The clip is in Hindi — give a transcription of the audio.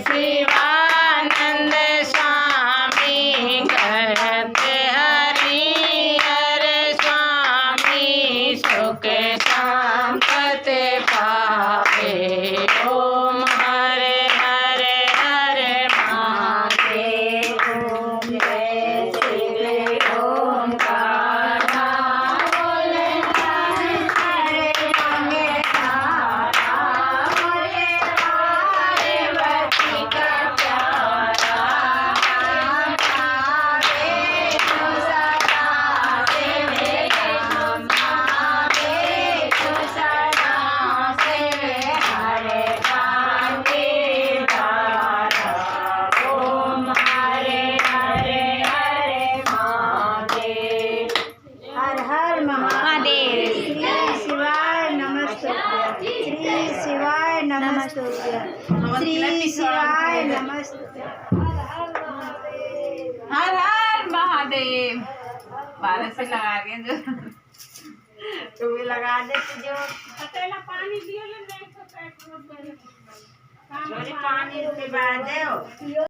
शिवानंद स्वामी कहते हरि हर स्वामी सुख संपत्ति पावे। ओम हरे हरे हरे महादेव। ओम जय श्री ओंकार बोले हरे मंगे तारा बोले पार्वती का प्यारा नाम आवे तो सदा सेवे राम आवे तो सदा सेवे हरे कांति तारा। ओम हरे हरे हरे महादेव। हर हर महादेव। श्री शिवाय नमस्तुभ्यं। श्री शिवाय नमस्तुभ्यं। श्री शिवाय नमस्तुभ्यं। हर हर महादेव। 12 से लगा के जो तू भी लगा दे जो पतेला पानी दियो ले नहीं तो पानी के बाद दे।